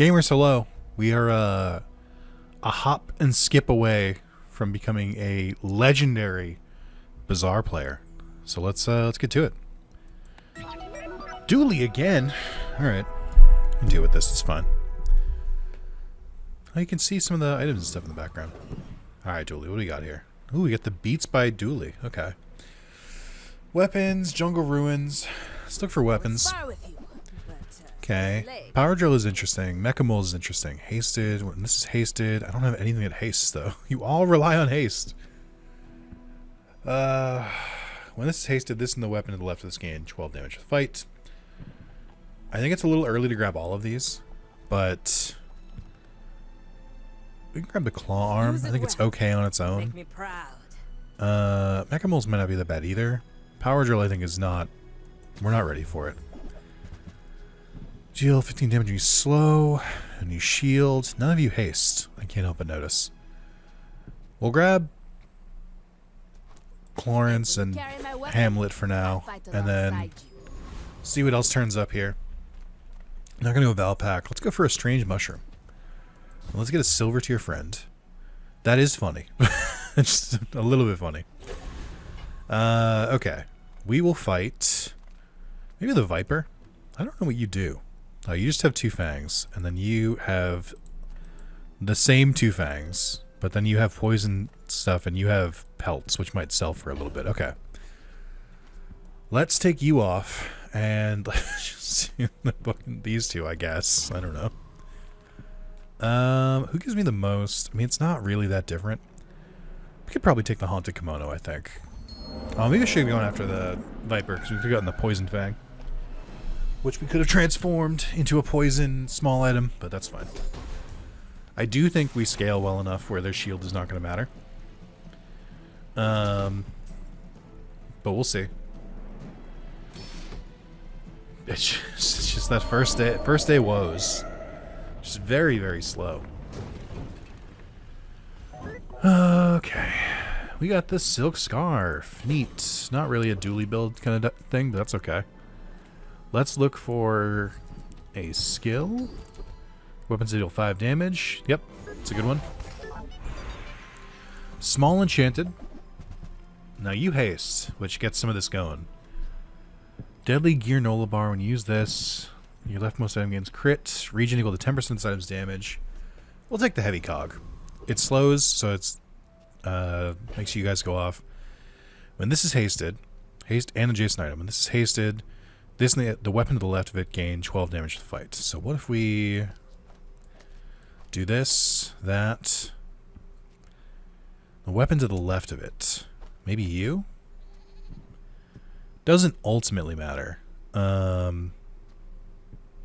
Gamers, hello. We are a hop and skip away from becoming a legendary Bazaar player. So let's get to it. Dooley again. All right, I can deal with this. It's fine. Oh, you can see some of the items and stuff in the background. All right, Dooley, what do we got here? Ooh, we got the Beats by Dooley. Okay. Weapons, jungle ruins. Let's look for weapons. Okay. Power drill is interesting. Mecha mole is interesting. Hasted. This is hasted. I don't have anything that hastes though. You all rely on haste. When this is hasted, this and the weapon to the left of this gain 12 damage for the fight. I think it's a little early to grab all of these, but we can grab the claw arm. I think it's okay on its own. Make me proud. Mecha moles might not be that bad either. Power drill I think is not. We're not ready for it. Deal 15 damage when you slow, and you shield. None of you haste. I can't help but notice. We'll grab Clarence and Hamlet for now, and then see what else turns up here. Not gonna go Valpak. Let's go for a strange mushroom. Let's get a silver to your friend. That is funny. Just a little bit funny. Okay. We will fight maybe the Viper. I don't know what you do. Oh, you just have two fangs, and then you have the same two fangs, but then you have poison stuff, and you have pelts, which might sell for a little bit. Okay. Let's take you off, and let's just see these two, I guess. I don't know. Who gives me the most? I mean, it's not really that different. We could probably take the Haunted Kimono, I think. Oh, maybe I should be going after the Viper, because we could have gotten the Poison Fang. Which we could have transformed into a poison small item, but that's fine. I do think we scale well enough where their shield is not going to matter. But we'll see. It's just that first day woes. Just very, very slow. Okay. We got the Silk Scarf. Neat. Not really a dually build kind of thing, but that's okay. Let's look for a skill. Weapons deal 5 damage. Yep, it's a good one. Small Enchanted. Now you haste, which gets some of this going. Deadly Gear Nola Bar. When you use this, your leftmost item gains crit. Region equal to 10% of this item's damage. We'll take the Heavy Cog. It slows, so it's makes you guys go off. When this is hasted, haste and adjacent item. When this is hasted, this and the weapon to the left of it gain 12 damage to the fight. So what if we do this, that, the weapon to the left of it? Maybe you? Doesn't ultimately matter. When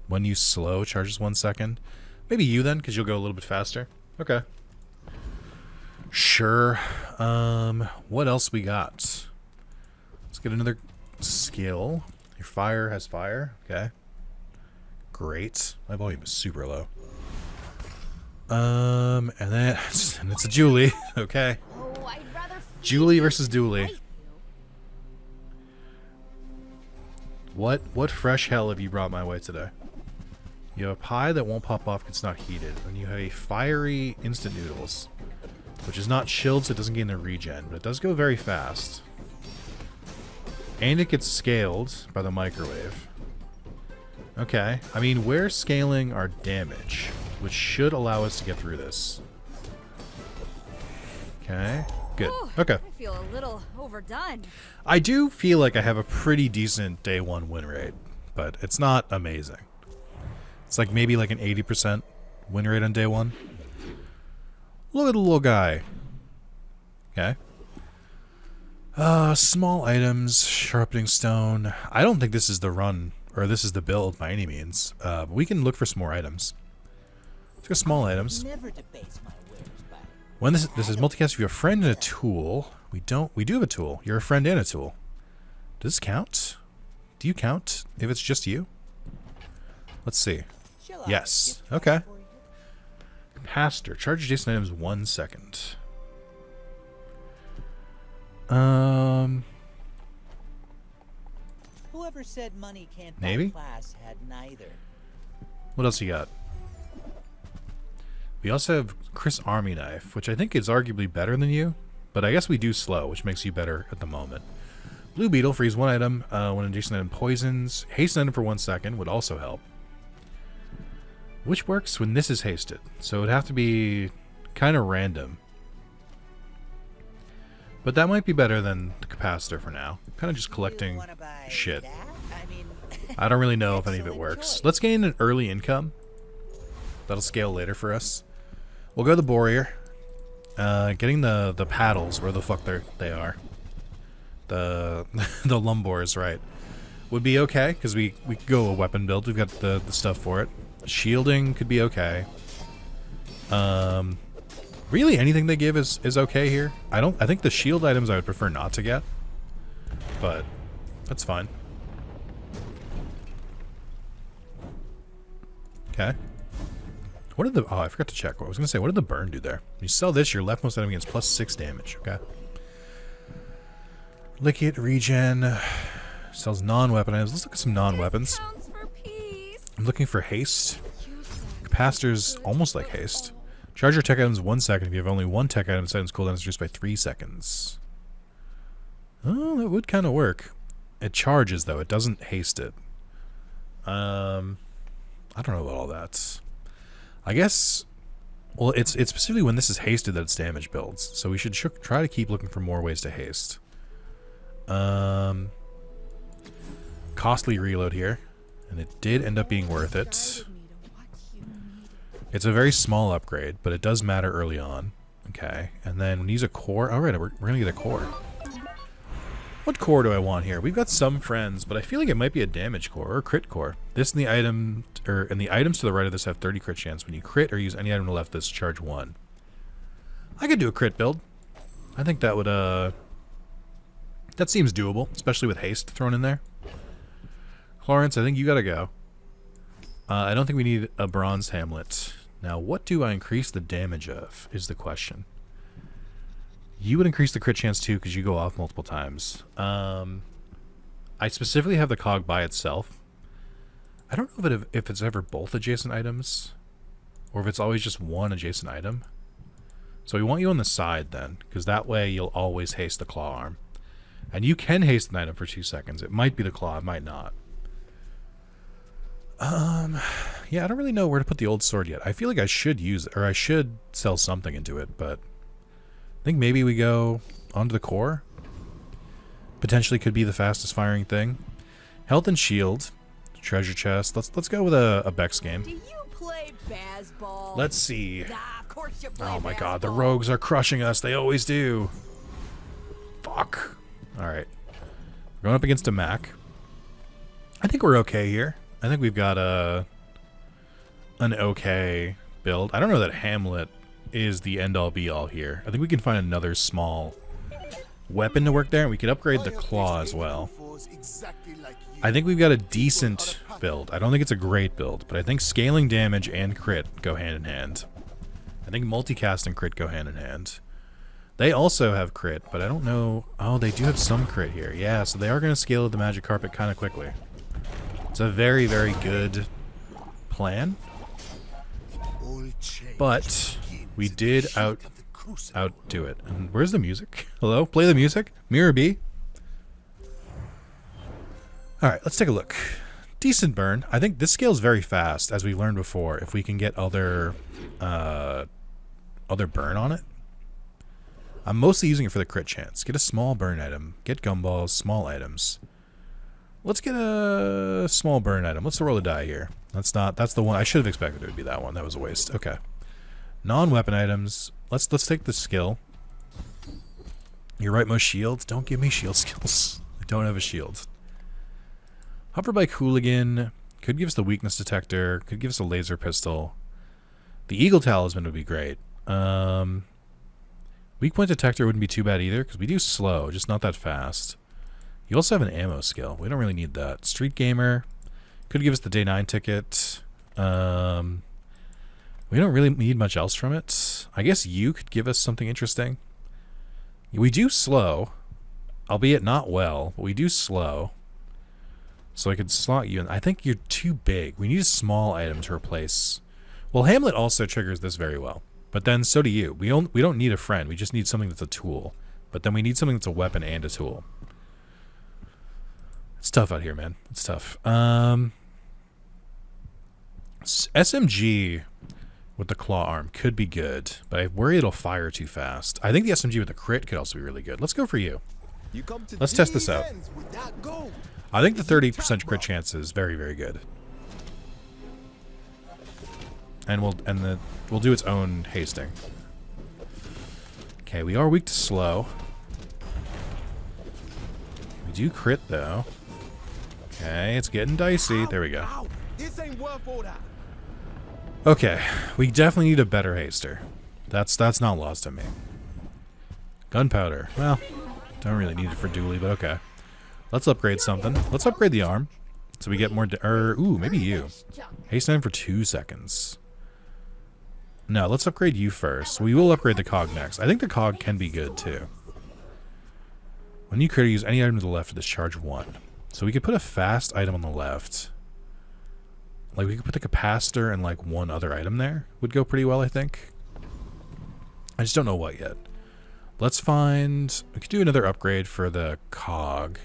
you slow, charges 1 second. Maybe you then, because you'll go a little bit faster. Okay. Sure. What else we got? Let's get another skill. Your fire has fire. Okay. Great. My volume is super low. And then it's a Julie. Okay. Julie versus Dooley. What fresh hell have you brought my way today? You have a pie that won't pop off if it's not heated, and you have a fiery instant noodles, which is not chilled, so it doesn't gain the regen, but it does go very fast. And it gets scaled by the microwave. Okay. I mean, we're scaling our damage, which should allow us to get through this. Okay. Good. Okay. I feel a little overdone. I do feel like I have a pretty decent day one win rate, but it's not amazing. It's like maybe like an 80% win rate on day one. Look at the little guy. Okay. Small items, sharpening stone. I don't think this is the run, or this is the build by any means. But we can look for some more items. Let's go small items. When this is multicast, if you have a friend and a tool. We do have a tool. You're a friend and a tool. Does this count? Do you count if it's just you? Let's see. Yes. Okay. Capacitor. Charge adjacent items 1 second. Whoever said money can't maybe? buy class had neither. What else you got? We also have Chris Army Knife, which I think is arguably better than you, but I guess we do slow, which makes you better at the moment. Blue Beetle, freeze one item when an adjacent item poisons. Haste an item for 1 second would also help. Which works when this is hasted, so it would have to be kind of random. But that might be better than the capacitor for now. Kind of just collecting shit. I don't really know if any of it works. Let's gain an early income. That'll scale later for us. We'll go to the Warrior. Getting the paddles, where the fuck they are. The the Lumbors, right. Would be okay, because we could go a weapon build. We've got the stuff for it. Shielding could be okay. Really anything they give is okay here. I think the shield items I would prefer not to get. But that's fine. Okay. What did the... Oh, I forgot to check. I was going to say, what did the burn do there? When you sell this, your leftmost item gets +6 damage. Okay. Lick it, regen. Sells non-weapon items. Let's look at some non-weapons. I'm looking for haste. Capacitor's almost like haste. Charge your tech items 1 second. If you have only one tech item, its item's cooldown is reduced by 3 seconds. Oh, that would kind of work. It charges, though. It doesn't haste it. I don't know about all that. I guess... Well, it's specifically when this is hasted that its damage builds. So we should try to keep looking for more ways to haste. Costly reload here. And it did end up being worth it. It's a very small upgrade, but it does matter early on. Okay. And then when you use a core... Alright, we're going to get a core. What core do I want here? We've got some friends, but I feel like it might be a damage core or a crit core. This and the item, and the items to the right of this have 30 crit chance. When you crit or use any item to the left, this charge 1. I could do a crit build. I think that would, that seems doable, especially with haste thrown in there. Clarence, I think you gotta go. I don't think we need a bronze hamlet. Now, what do I increase the damage of, is the question. You would increase the crit chance too because you go off multiple times. I specifically have the cog by itself. I don't know if it's ever both adjacent items or if it's always just one adjacent item. So we want you on the side then, because that way you'll always haste the claw arm. And you can haste an item for 2 seconds. It might be the claw, it might not. Yeah, I don't really know where to put the old sword yet. I feel like I should use it, or I should sell something into it, but I think maybe we go onto the core. Potentially could be the fastest firing thing. Health and shield, treasure chest. Let's go with a Bex game. Do you play baseball? Let's see. Nah, of course you play Oh my god, the baseball. rogues are crushing us. They always do. Fuck. Alright. We're going up against a Mac. I think we're okay here. I think we've got an okay build. I don't know that Hamlet is the end-all be-all here. I think we can find another small weapon to work there, and we could upgrade the claw as well. I think we've got a decent build. I don't think it's a great build, but I think scaling damage and crit go hand in hand. I think multicast and crit go hand in hand. They also have crit, but I don't know... Oh, they do have some crit here. Yeah, so they are going to scale the magic carpet kind of quickly. It's a very, very good plan. But we did outdo it. And where's the music? Hello? Play the music? Mirror B? Alright, let's take a look. Decent burn. I think this scales very fast, as we learned before, if we can get other burn on it. I'm mostly using it for the crit chance. Get a small burn item. Get gumballs, small items. Let's get a small burn item. Let's roll a die here. That's the one. I should have expected it would be that one. That was a waste. Okay. Non-weapon items. Let's take the skill. Your rightmost shields. Don't give me shield skills. I don't have a shield. Hoverbike hooligan. Could give us the weakness detector. Could give us a laser pistol. The eagle talisman would be great. Weak point detector wouldn't be too bad either, because we do slow, just not that fast. You also have an ammo skill. We don't really need that. Street gamer. Could give us the day 9 ticket. We don't really need much else from it. I guess you could give us something interesting. We do slow, albeit not well, but we do slow. So I could slot you in. I think you're too big. We need a small item to replace. Well, Hamlet also triggers this very well. But then so do you. We don't need a friend. We just need something that's a tool. But then we need something that's a weapon and a tool. It's tough out here, man. It's tough. SMG with the claw arm could be good, but I worry it'll fire too fast. I think the SMG with the crit could also be really good. Let's go for you. Let's test this out. I think the 30% crit chance is very, very good. And we'll do its own hasting. Okay, we are weak to slow. We do crit though. Okay, it's getting dicey. There we go. Okay, we definitely need a better haster. That's not lost on me. Gunpowder. Well, don't really need it for dually, but okay. Let's upgrade something. Let's upgrade the arm so we get more. Ooh, maybe you. Haste time for 2 seconds. No, let's upgrade you first. We will upgrade the cog next. I think the cog can be good too. When you crit, use any item to the left to discharge 1. So we could put a fast item on the left. Like we could put the capacitor and like one other item there. Would go pretty well, I think. I just don't know what yet. Let's find. We could do another upgrade for the cog.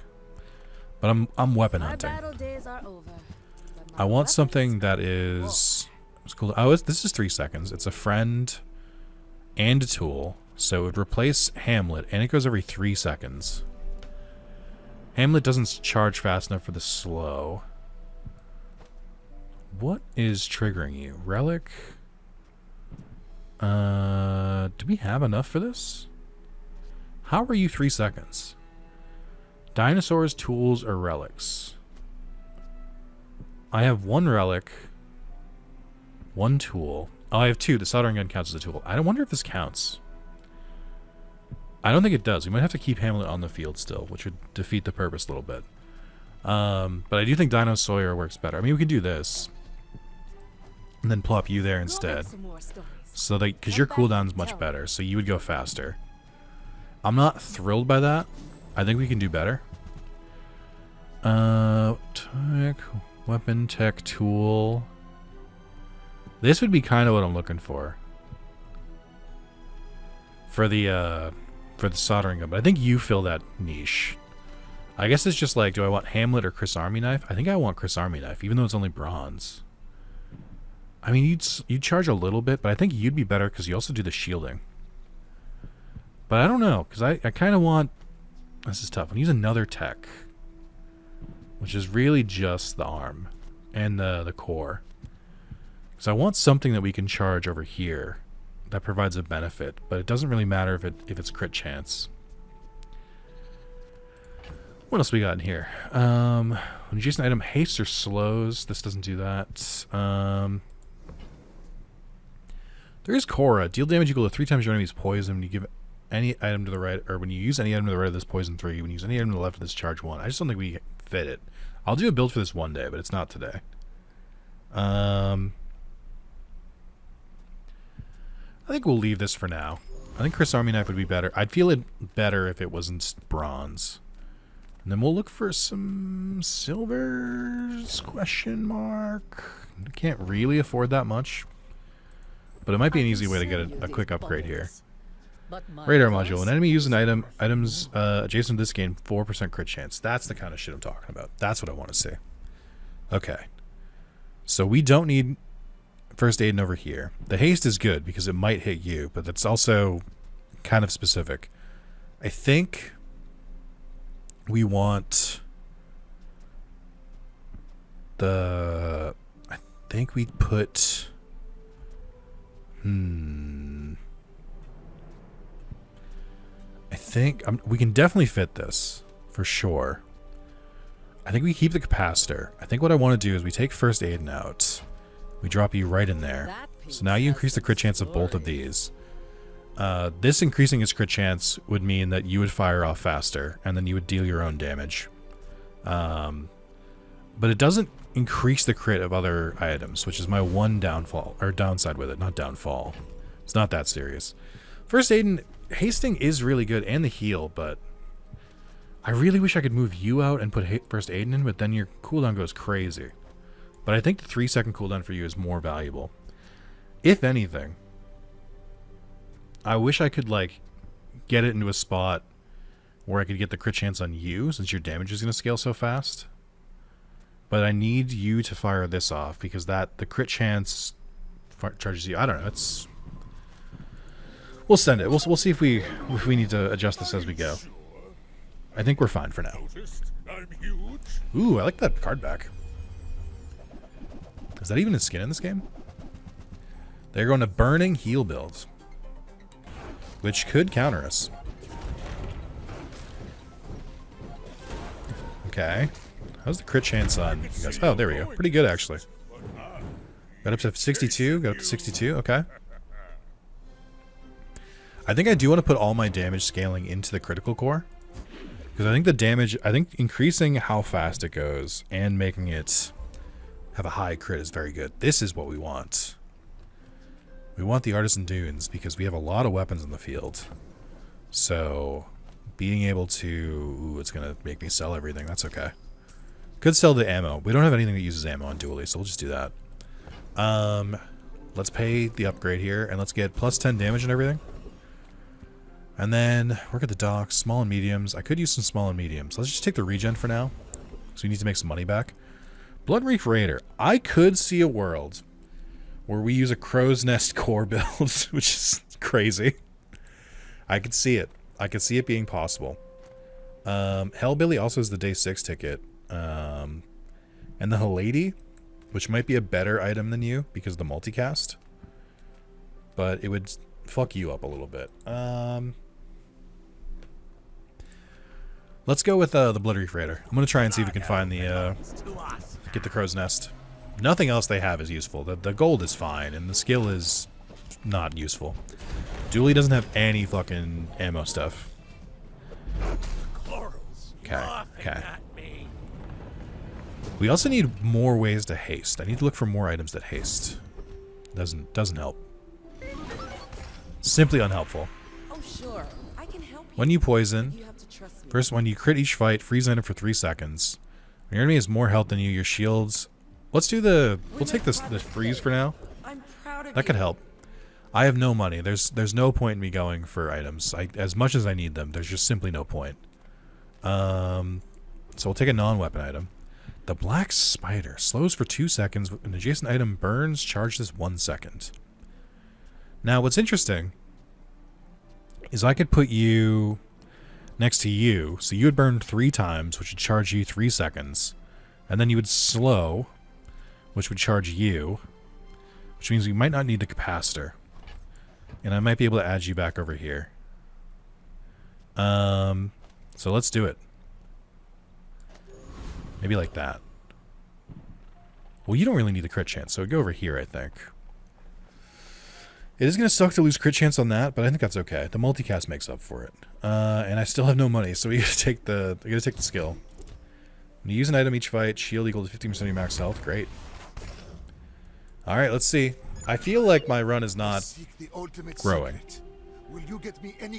But I'm weapon hunting. I want something that is. It's cool. Oh, this is 3 seconds. It's a friend and a tool. So it would replace Hamlet, and it goes every 3 seconds. Hamlet doesn't charge fast enough for the slow. What is triggering you? Relic? Do we have enough for this? How are you 3 seconds? Dinosaurs, tools, or relics? I have 1 relic. 1 tool. Oh, I have 2. The soldering gun counts as a tool. I don't wonder if this counts. I don't think it does. We might have to keep Hamlet on the field still, which would defeat the purpose a little bit. But I do think Dino Sawyer works better. I mean, we could do this. And then plop you there instead. So that, because your cooldown's much better, so you would go faster. I'm not thrilled by that. I think we can do better. Tech, weapon, tech, tool. This would be kind of what I'm looking for. For the soldering gun, but I think you fill that niche. I guess it's just like, do I want Hamlet or Chris Army Knife? I think I want Chris Army Knife, even though it's only bronze. I mean, you'd charge a little bit, but I think you'd be better because you also do the shielding. But I don't know, because I kind of want... This is tough. I'm going to use another tech, which is really just the arm and the core. Because I want something that we can charge over here that provides a benefit, but it doesn't really matter if it's crit chance. What else we got in here? When you use an item, haste or slows. This doesn't do that. There is Cora. Deal damage equal to 3 times your enemy's poison when you give any item to the right, or when you use any item to the right of this poison 3. When you use any item to the left of this charge 1. I just don't think we fit it. I'll do a build for this one day, but it's not today. I think we'll leave this for now. I think Chris Army Knife would be better. I'd feel it better if it wasn't bronze. And then we'll look for some silvers, question mark. Can't really afford that much. But it might be an easy way to get a quick upgrade here. Radar module. An enemy uses an items adjacent to this gain 4% crit chance. That's the kind of shit I'm talking about. That's what I want to see. Okay. So we don't need first aid over here. The haste is good because it might hit you, but that's also kind of specific. I think we want the... I think we'd put... I think we can definitely fit this for sure. I think we keep the capacitor. I think what I want to do is we take first aid out. We drop you right in there. So now you increase the crit chance of both of these. This increasing its crit chance would mean that you would fire off faster, and then you would deal your own damage. But it doesn't increase the crit of other items, which is my one downfall, or downside with it, not downfall. It's not that serious. First aid and hasting is really good, and the heal, but I really wish I could move you out and put first aid in, but then your cooldown goes crazy. But I think the 3-second cooldown for you is more valuable. If anything, I wish I could, like, get it into a spot where I could get the crit chance on you, since your damage is going to scale so fast. But I need you to fire this off, because the crit chance charges you. I don't know. It's... We'll send it. We'll see if we need to adjust this as we go. I think we're fine for now. Ooh, I like that card back. Is that even a skin in this game? They're going to Burning Heal builds, which could counter us. Okay. How's the crit chance on you guys? Oh, there we go. Pretty good, actually. Got up to 62. Got up to 62. Okay. I think I do want to put all my damage scaling into the critical core. Because I think the damage... I think increasing how fast it goes and making it have a high crit is very good. This is what we want. We want the Artisan Dunes because we have a lot of weapons in the field. So, being able to... Ooh, it's going to make me sell everything. That's okay. Could sell the ammo. We don't have anything that uses ammo on Dually, so we'll just do that. Let's pay the upgrade here, and let's get plus 10 damage and everything. And then work at the docks, small and mediums. I could use some small and mediums. Let's just take the regen for now, because we need to make some money back. Blood Reef Raider. I could see a world where we use a Crow's Nest core build, which is crazy. I could see it. I could see it being possible. Hellbilly also has the day 6 ticket. And the Halady, which might be a better item than you because of the multicast. But it would fuck you up a little bit. Let's go with the Blood Reef Raider. I'm going to try and see if we can find the... get the Crow's Nest. Nothing else they have is useful. The gold is fine, and the skill is not useful. Dooley doesn't have any fucking ammo stuff. Okay, okay. We also need more ways to haste. I need to look for more items that haste. Doesn't help. Simply unhelpful. Oh, sure. I can help you. When you poison, You have to trust me. first when you crit each fight, freeze an item for 3 seconds. When your enemy has more health than you, your shields... Let's do the... We'll take this freeze for now. I'm proud of That could help. I have no money. There's no point in me going for items. As much as I need them, there's just simply no point. So we'll take a non-weapon item. The Black Spider. Slows for 2 seconds. An adjacent item burns, charges 1 second. Now, what's interesting is I could put you next to you. So you would burn 3 times, which would charge you 3 seconds. And then you would slow, which would charge you. Which means we might not need the capacitor. And I might be able to add you back over here. So let's do it. Maybe like that. Well, you don't really need the crit chance, so go over here, I think. It is going to suck to lose crit chance on that, but I think that's okay. The multicast makes up for it. And I still have no money, so we gotta take the skill. When you use an item each fight, shield equal to 15% of your max health. Great. Alright, let's see. I feel like my run is not growing.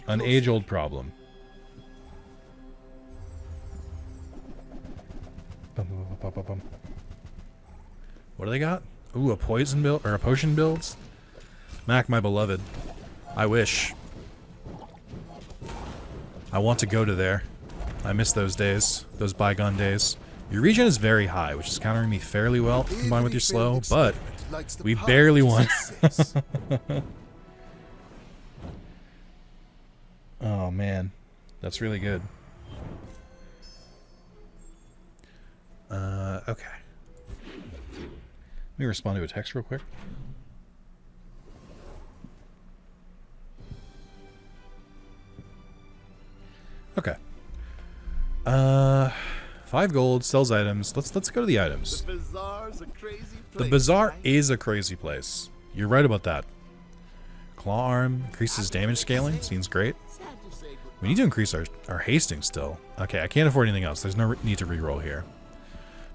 An age-old problem. What do they got? Ooh, a poison build or a potion builds? Mac, my beloved. I wish. I want to go to there. I miss those days. Those bygone days. Your regen is very high, which is countering me fairly well combined with your slow, but we barely won. Oh man. That's really good. Okay. Let me respond to a text real quick. Okay. 5 gold, sells items. Let's go to the items. The Bazaar's a crazy place. The Bazaar is a crazy place. You're right about that. Claw arm increases damage scaling. Seems great. We need to increase our hasting still. Okay, I can't afford anything else. There's no need to reroll here.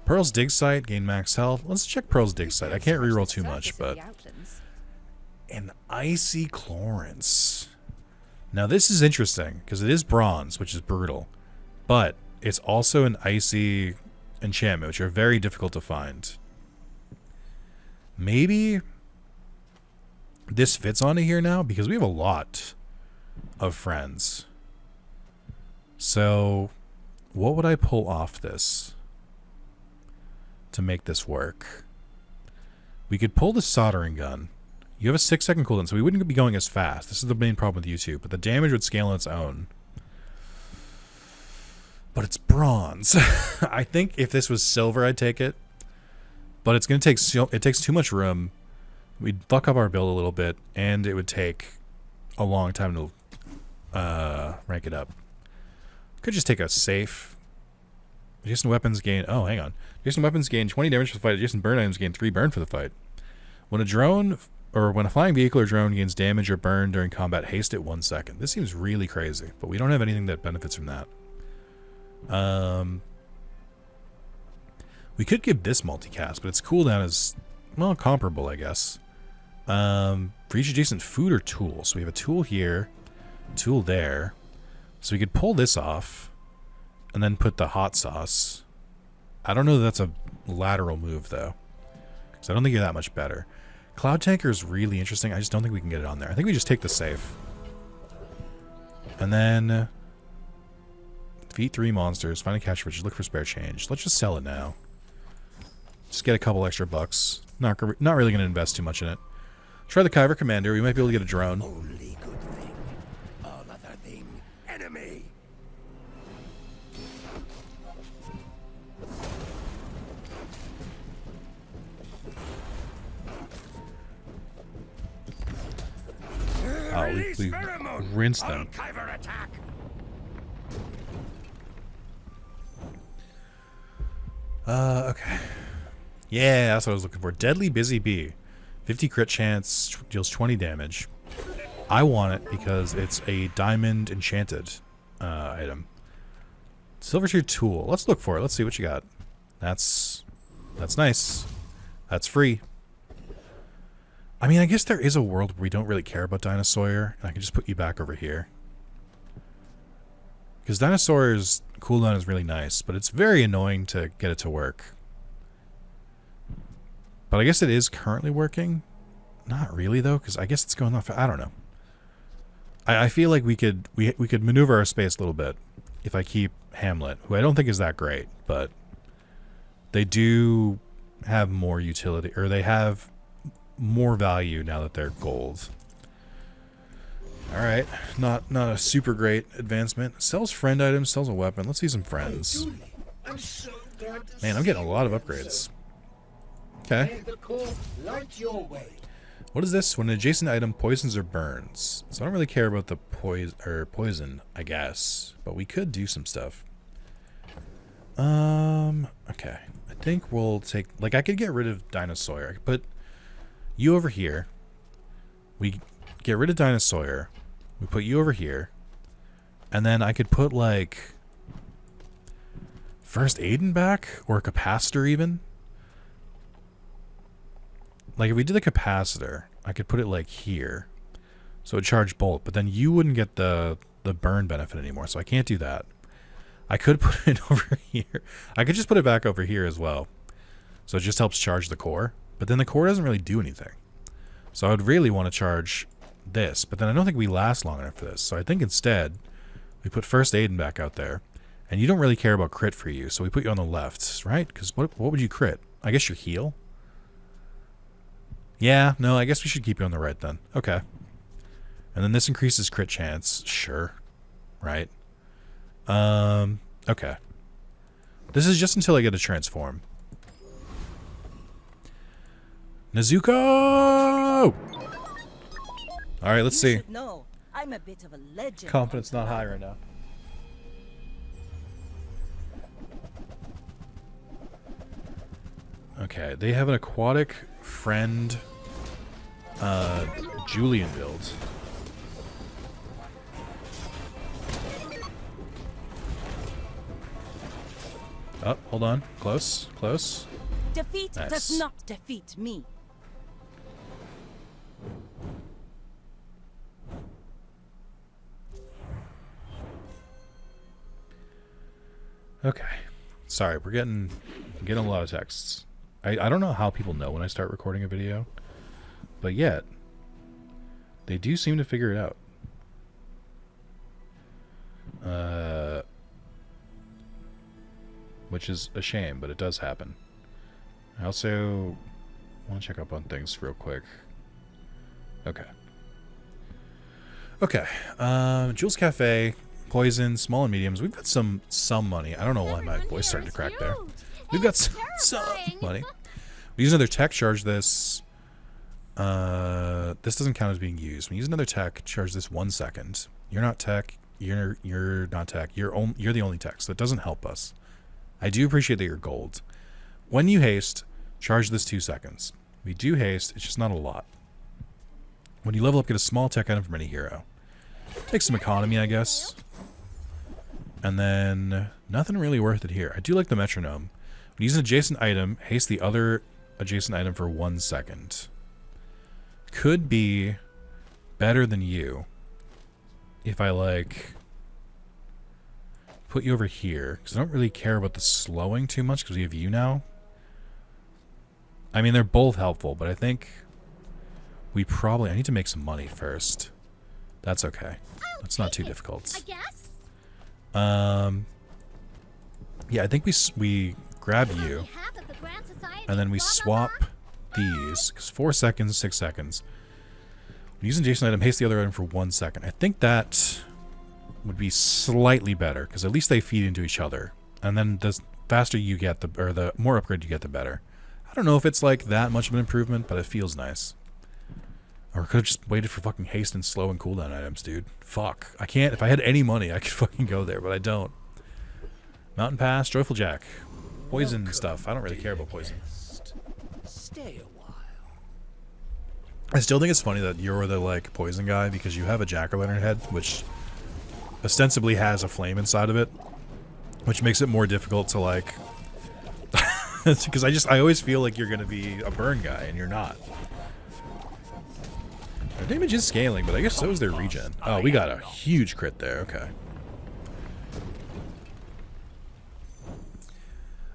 Pearl's dig site, gain max health. Let's check Pearl's dig site. I can't reroll too much, but an icy Chlorance. Now this is interesting because it is bronze, which is brutal, but it's also an icy enchantment, which are very difficult to find. Maybe this fits onto here now because we have a lot of friends. So what would I pull off this to make this work? We could pull the soldering gun. You have a 6-second cooldown, so we wouldn't be going as fast. This is the main problem with YouTube, but the damage would scale on its own. But it's bronze. I think if this was silver, I'd take it. But it's going to take it takes too much room. We'd fuck up our build a little bit, and it would take a long time to rank it up. Could just take a safe. Adjacent weapons gain. Oh, hang on. Adjacent weapons gain 20 damage for the fight. Adjacent burn items gain 3 burn for the fight. When a drone or when a flying vehicle or drone gains damage or burn during combat, haste it 1 second. This seems really crazy, but we don't have anything that benefits from that. We could give this multicast, but its cooldown is, well, comparable, I guess. For each adjacent food or tool. So we have a tool here, tool there. So we could pull this off and then put the hot sauce. I don't know that that's a lateral move, though, because I don't think you're that much better. Cloud Tanker is really interesting. I just don't think we can get it on there. I think we just take the safe. And then defeat 3 monsters, find a cash riches, look for spare change. Let's just sell it now. Just get a couple extra bucks. Not really going to invest too much in it. Try the Kyber Commander. We might be able to get a drone. Only good thing. All other thing, enemy. Oh, we rinsed them. Kyber attack. Okay. Yeah, that's what I was looking for. Deadly Busy Bee. 50 crit chance, deals 20 damage. I want it because it's a diamond enchanted item. Silver tier tool. Let's look for it. Let's see what you got. That's nice. That's free. I mean, I guess there is a world where we don't really care about Dinosaur, and I can just put you back over here. Because Dinosaur's cooldown is really nice, but it's very annoying to get it to work. But I guess it is currently working. Not really, though, because I guess it's going off. I don't know. I feel like we could maneuver our space a little bit if I keep Hamlet, who I don't think is that great, but they do have more utility, or they have more value now that they're gold. All right, not a super great advancement. Sells friend items, sells a weapon. Let's see some friends. Man, I'm getting a lot of upgrades. Okay. What is this? When an adjacent item poisons or burns. So I don't really care about the poison, I guess, but we could do some stuff. Okay. I think we'll take, like, I could get rid of Dinosaur. I could put you over here. We get rid of Dinosaur. We put you over here. And then I could put, like, First Aid back, or a capacitor even. Like, if we did the capacitor, I could put it, like, here. So it would charge bolt, but then you wouldn't get the burn benefit anymore, so I can't do that. I could put it over here. I could just put it back over here as well. So it just helps charge the core. But then the core doesn't really do anything. So I would really want to charge this, but then I don't think we last long enough for this. So I think instead, we put First Aid back out there. And you don't really care about crit for you, so we put you on the left, right? Because what would you crit? I guess your heal? Yeah, no, I guess we should keep you on the right then. Okay. And then this increases crit chance. Sure. Right. Okay. This is just until I get a transform. Nezuko! Alright, let's see. No, I'm a bit of a legend. Confidence not high right now. Okay, they have an aquatic friend Julian build. Oh, hold on. Close. Close. Defeat Nice. does not defeat me. Okay. Sorry, we're getting a lot of texts. I don't know how people know when I start recording a video, but yet They do seem to figure it out. Which is a shame, but it does happen. I also want to check up on things real quick. Okay. Okay. Jules Cafe, Poison, small and mediums. We've got some money. I don't know why my voice started to crack there. We've got some money. We use another tech, charge this. This doesn't count as being used. We use another tech, charge this 1 second. You're not tech. You're not tech. You're the only tech, so it doesn't help us. I do appreciate that you're gold. When you haste, charge this 2 seconds. We do haste, it's just not a lot. When you level up, get a small tech item from any hero. Take some economy, I guess. And then nothing really worth it here. I do like the metronome. When you use an adjacent item, haste the other adjacent item for 1 second. Could be better than you if I like put you over here, because I don't really care about the slowing too much because we have you now. I mean, they're both helpful, but I think we probably... I need to make some money first. That's okay. That's not too difficult. I guess. Yeah, I think we grab you, and then we swap these, because 4 seconds, 6 seconds. Use an adjacent item, haste the other item for 1 second. I think that would be slightly better, because at least they feed into each other. And then the faster you get, the more upgrade you get, the better. I don't know if it's like that much of an improvement, but it feels nice. Or I could have just waited for fucking haste and slow and cooldown items, dude. Fuck. I can't. If I had any money, I could fucking go there, but I don't. Mountain Pass, Joyful Jack. Poison stuff. I don't really care about poison. Stay a while. I still think it's funny that you're the, like, poison guy because you have a jack-o'-lantern head, which ostensibly has a flame inside of it, which makes it more difficult to, like... Because I always feel like you're going to be a burn guy, and you're not. Their damage is scaling, but I guess so is their regen. Oh, we got a huge crit there. Okay.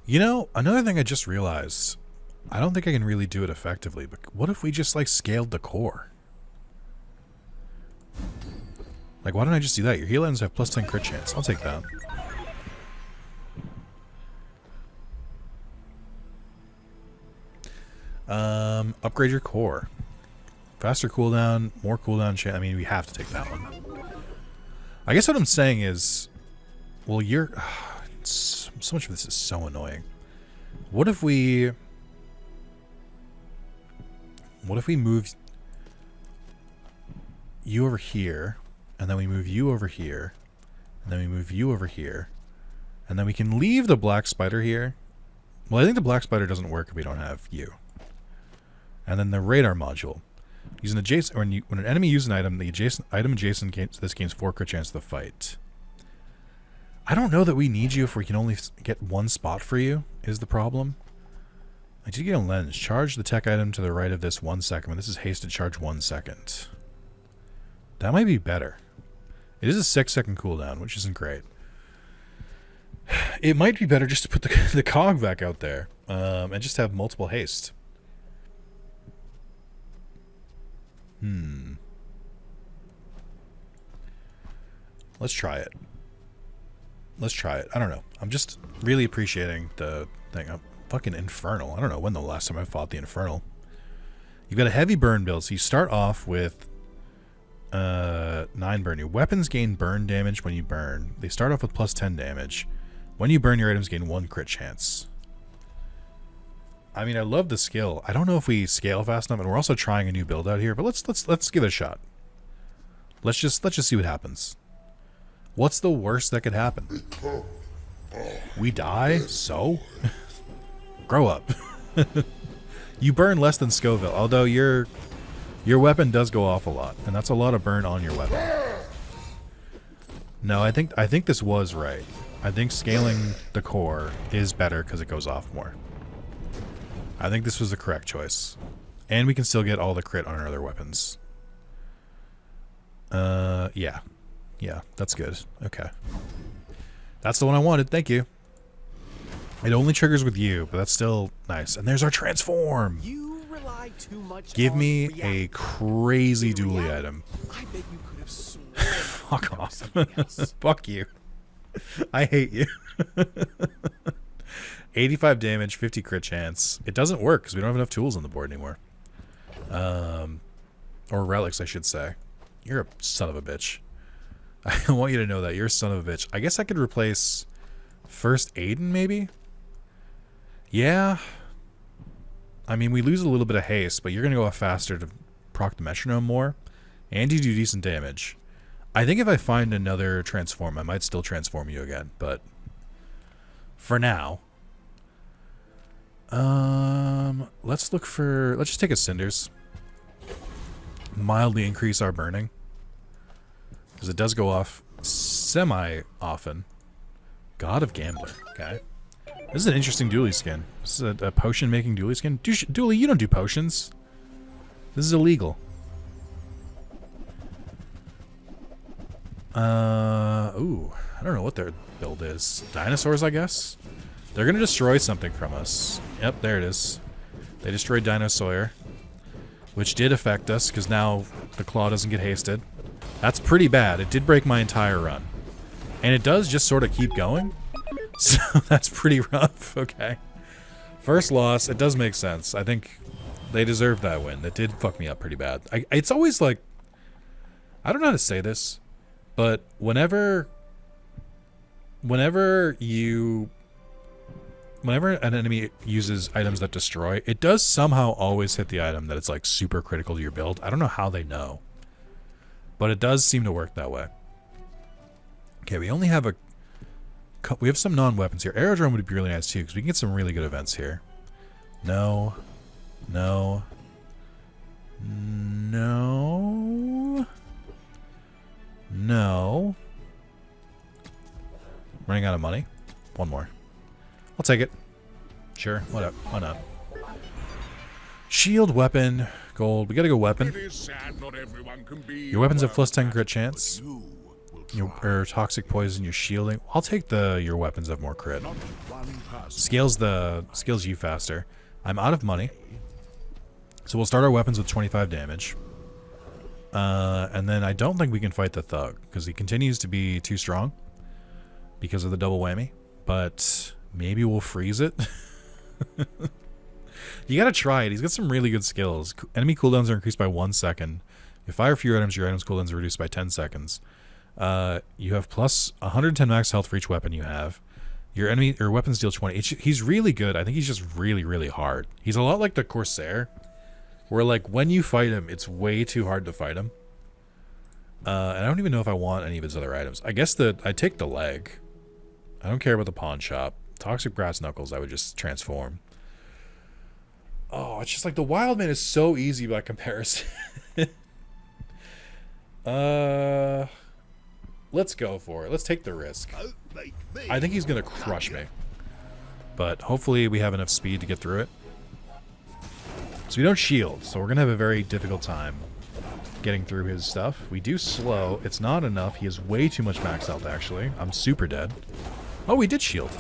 You know, another thing I just realized... I don't think I can really do it effectively, but what if we just, like, scaled the core? Like, why don't I just do that? Your heal items have plus 10 crit chance. I'll take that. Upgrade your core. Faster cooldown, more cooldown chance. I mean, we have to take that one. I guess what I'm saying is... Well, you're... so much of this is so annoying. What if we... What if we move you over here, and then we move you over here, and then we move you over here, and then we can leave the black spider here. Well, I think the black spider doesn't work if we don't have you. And then the radar module. Use an adjacent, when an enemy uses an item, the item adjacent to this gains 4 crit chance of the fight. I don't know that we need you if we can only get one spot for you, is the problem. I did get a lens. Charge the tech item to the right of this 1 second. When this is hasted, charge 1 second. That might be better. It is a 6-second cooldown, which isn't great. It might be better just to put the cog back out there and just have multiple haste. Let's try it. Let's try it. I don't know. I'm just really appreciating the thing. Fucking Infernal. I don't know when the last time I fought the Infernal. You've got a heavy burn build, so you start off with 9 burn. Your weapons gain burn damage when you burn. They start off with plus 10 damage. When you burn, your items gain 1 crit chance. I mean, I love the skill. I don't know if we scale fast enough, and we're also trying a new build out here, but let's give it a shot. Let's just see what happens. What's the worst that could happen? We die? So? Grow up. You burn less than Scoville, although your weapon does go off a lot, and that's a lot of burn on your weapon. No, I think this was right. I think scaling the core is better because it goes off more. I think this was the correct choice. And we can still get all the crit on our other weapons. Yeah. Yeah, that's good. Okay. That's the one I wanted. Thank you. It only triggers with you, but that's still nice. And there's our transform. You rely rely too much Give on me a reality. crazy In dually reality, item. I bet you could have sworn Fuck there was off. something else. Fuck you. I hate you. 85 damage, 50 crit chance. It doesn't work because we don't have enough tools on the board anymore. Or relics, I should say. You're a son of a bitch. I want you to know that. You're a son of a bitch. I guess I could replace First Aiden, maybe? Yeah. I mean, we lose a little bit of haste, but you're going to go off faster to proc the metronome more. And you do decent damage. I think if I find another transform, I might still transform you again. But for now, let's just take a Cinders. Mildly increase our burning. Because it does go off semi-often. God of Gambler. Okay. This is an interesting dually skin. This is a potion-making dually skin. Dually, you don't do potions. This is illegal. Ooh. I don't know what their build is. Dinosaurs, I guess? They're going to destroy something from us. Yep, there it is. They destroyed Dino Sawyer. Which did affect us, because now the claw doesn't get hasted. That's pretty bad. It did break my entire run. And it does just sort of keep going. So that's pretty rough. Okay. First loss. It does make sense. I think they deserved that win. It did fuck me up pretty bad. It's always like... I don't know how to say this. But whenever an enemy uses items that destroy, it does somehow always hit the item that it's like super critical to your build. I don't know how they know. But it does seem to work that way. Okay, we only have we have some non-weapons here. Aerodrome would be really nice too, because we can get some really good events here. No. No. No. No. Running out of money. One more. I'll take it. Sure. Whatever. Why not? Shield, weapon, gold. We gotta go weapon. Your weapons have plus 10 crit chance. Your toxic poison, your shielding. I'll take your weapons have more crit. Scales you faster. I'm out of money. So we'll start our weapons with 25 damage. And then I don't think we can fight the thug, because he continues to be too strong because of the double whammy. But maybe we'll freeze it. You gotta try it. He's got some really good skills. Enemy cooldowns are increased by 1 second. If fire fewer items, your items' cooldowns are reduced by 10 seconds. You have plus 110 max health for each weapon you have. Your weapons deal 20. He's really good. I think he's just really, really hard. He's a lot like the Corsair, where like when you fight him, it's way too hard to fight him. And I don't even know if I want any of his other items. I guess I take the leg. I don't care about the pawn shop. Toxic brass knuckles, I would just transform. Oh, it's just like the wild man is so easy by comparison. Let's go for it. Let's take the risk. I think he's gonna crush me, but hopefully we have enough speed to get through it. So we don't shield, so we're gonna have a very difficult time getting through his stuff. We do slow. It's not enough. He has way too much max health, actually. I'm super dead. Oh, we did shield.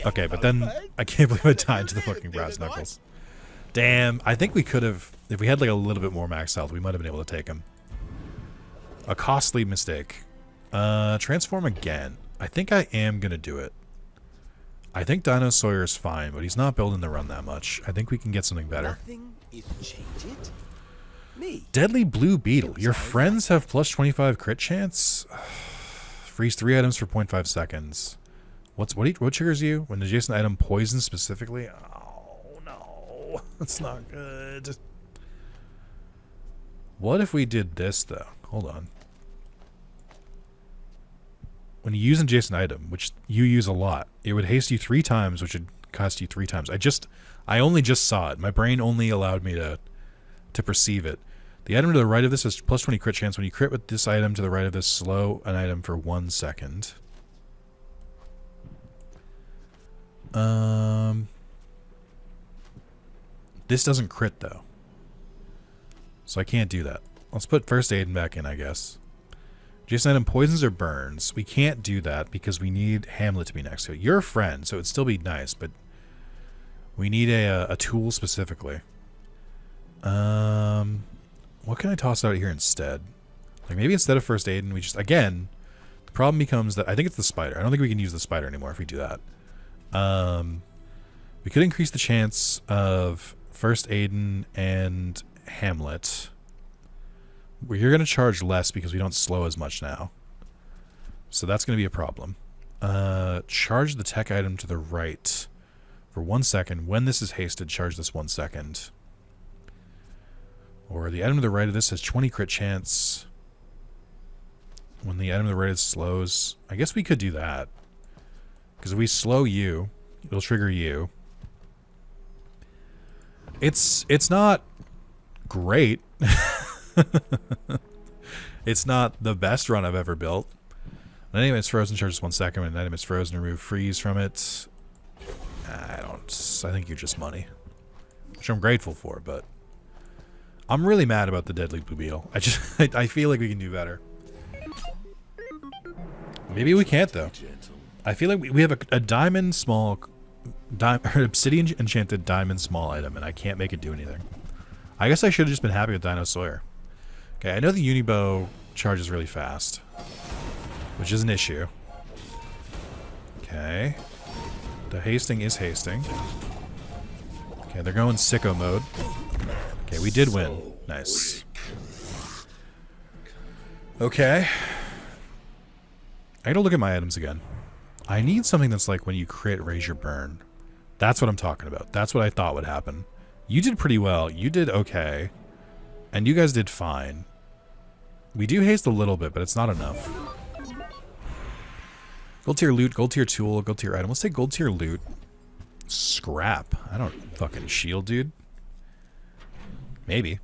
Okay, but then I can't believe I died to the fucking brass knuckles. Damn, I think we could have, if we had like a little bit more max health, we might have been able to take him. A costly mistake. Transform again. I think I am going to do it. I think Dino Sawyer is fine, but he's not building the run that much. I think we can get something better. Nothing is changed. Me. Deadly Blue Beetle. Your friends have plus 25 crit chance? Freeze 3 items for 0.5 seconds. What triggers you? When the adjacent item poisons specifically? Oh, no. That's not good. What if we did this, though? Hold on. When you use an adjacent item, which you use a lot, it would haste you 3 times, which would cost you 3 times. I only just saw it. My brain only allowed me to perceive it. The item to the right of this has plus 20 crit chance. When you crit with this item to the right of this, slow an item for 1 second. This doesn't crit, though. So I can't do that. Let's put First Aid back in, I guess. Adjacent item poisons or burns. We can't do that because we need Hamlet to be next to it. You're a friend, so it'd still be nice, but we need a tool specifically. What can I toss out here instead? Like maybe instead of first aid, and we just again, the problem becomes that I think it's the spider. I don't think we can use the spider anymore if we do that. We could increase the chance of first Aiden and Hamlet. You're going to charge less because we don't slow as much now. So that's going to be a problem. Charge the tech item to the right for 1 second. When this is hasted, charge this 1 second. Or the item to the right of this has 20 crit chance. When the item to the right is slows. I guess we could do that. Because if we slow you, it'll trigger you. It's not great. It's not the best run I've ever built. An item is frozen, charges 1 second. When an item is frozen, remove freeze from it. I think you're just money. Which I'm grateful for, but I'm really mad about the deadly blue beetle. I feel like we can do better. Maybe we can't though. I feel like we have a diamond small, obsidian enchanted diamond small item, and I can't make it do anything. I guess I should have just been happy with Dino Sawyer. Okay, I know the Unibow charges really fast, which is an issue. Okay, the hasting is hasting. Okay, they're going sicko mode. Okay, we did win. Nice. Okay. I gotta look at my items again. I need something that's like when you crit, raise your burn. That's what I'm talking about. That's what I thought would happen. You did pretty well. You did okay. And you guys did fine. We do haste a little bit, but it's not enough. Gold tier loot, gold tier tool, gold tier item. Let's take gold tier loot. Scrap. I don't fucking shield, dude. Maybe.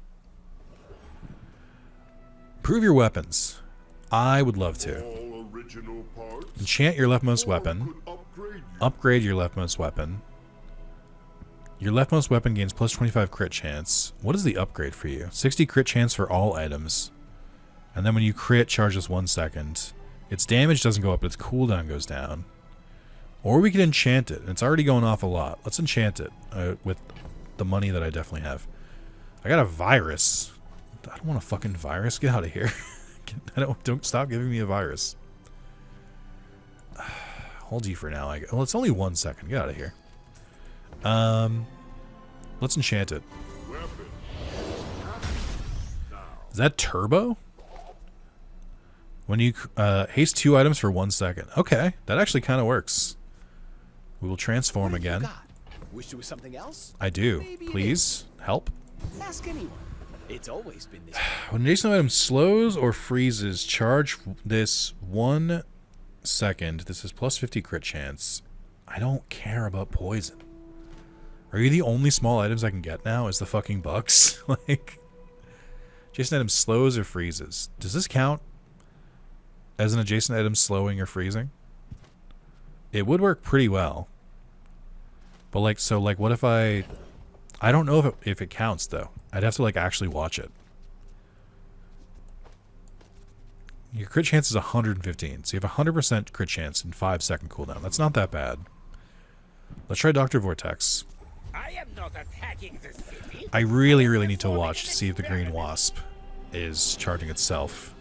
Improve your weapons. I would love to. Enchant your leftmost weapon. Upgrade your leftmost weapon. Your leftmost weapon gains plus 25 crit chance. What is the upgrade for you? 60 crit chance for all items. And then when you crit, charges 1 second. Its damage doesn't go up, but its cooldown goes down. Or we could enchant it. It's already going off a lot. Let's enchant it with the money that I definitely have. I got a virus. I don't want a fucking virus. Get out of here. Don't stop giving me a virus. Hold you for now. Well, it's only 1 second. Get out of here. Let's enchant it. Is that turbo? When you haste 2 items for 1 second. Okay, that actually kind of works. We will transform again. Wish there was something else? I do. Maybe Please help. Ask anyone. It's always been this. When an adjacent item slows or freezes, charge this 1 second. This is plus 50 crit chance. I don't care about poison. Are you the only small items I can get now? Is the fucking bucks? Like, adjacent item slows or freezes. Does this count as an adjacent item slowing or freezing? It would work pretty well. But like, so like, what if I don't know if it counts though. I'd have to like actually watch it. Your crit chance is 115, so you have a 100% crit chance and 5-second cooldown. That's not that bad. Let's try Dr. Vortex. I am not attacking the city. I really, really need to watch to see if the green wasp is charging itself.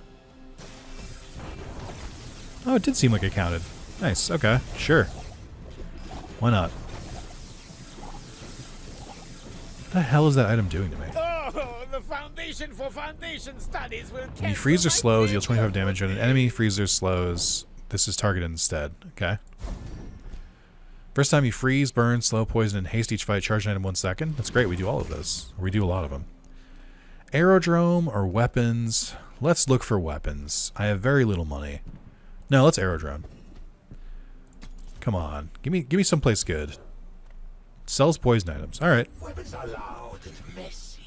Oh, it did seem like it counted. Nice, okay, sure. Why not? What the hell is that item doing to me? Oh, the Foundation for Foundation Studies will When you freeze or slows, you'll 25 damage on an enemy. Freeze or slows. This is targeted instead. Okay. First time you freeze, burn, slow, poison, and haste each fight, charge an item 1 second. That's great. We do all of those. Or we do a lot of them. Aerodrome or weapons? Let's look for weapons. I have very little money. No, let's aerodrome. Come on. Give me someplace good. Sells poison items. Alright. Weapons are loud and messy.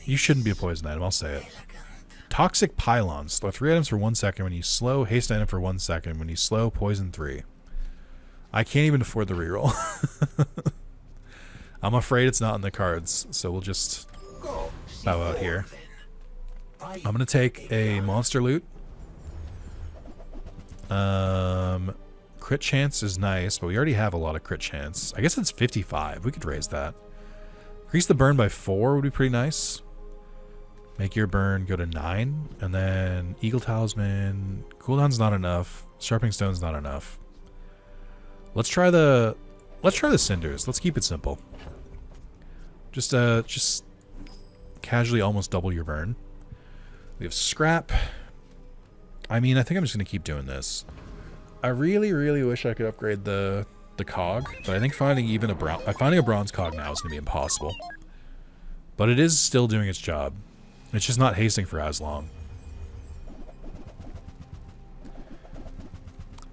You shouldn't be a poison item, I'll say it. Toxic pylons. Slow 3 items for 1 second. When you slow, haste item for 1 second. When you slow, poison 3. I can't even afford the reroll. I'm afraid it's not in the cards, so we'll just bow out here. I'm gonna take a monster loot. Crit chance is nice, but we already have a lot of crit chance. I guess it's 55. We could raise that. Increase the burn by 4 would be pretty nice. Make your burn go to 9. And then Eagle Talisman. Cooldown's not enough. Sharpening Stone's not enough. Let's try the Cinders. Let's keep it simple. Just casually almost double your burn. We have Scrap. I mean, I think I'm just going to keep doing this. I really, really wish I could upgrade the cog, but I think finding a bronze cog now is going to be impossible. But it is still doing its job. It's just not hasting for as long.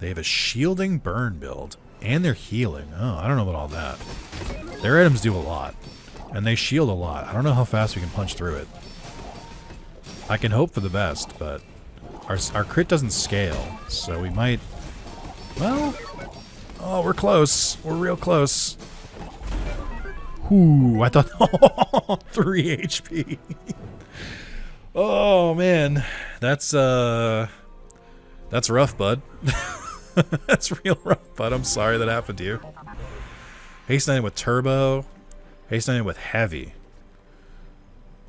They have a shielding burn build, and they're healing. Oh, I don't know about all that. Their items do a lot, and they shield a lot. I don't know how fast we can punch through it. I can hope for the best, but our crit doesn't scale, so we might... Well... Oh, we're close. We're real close. Ooh, I thought... 3 HP. Oh, man. That's rough, bud. That's real rough, bud. I'm sorry that happened to you. Haste item with turbo. Haste item with heavy.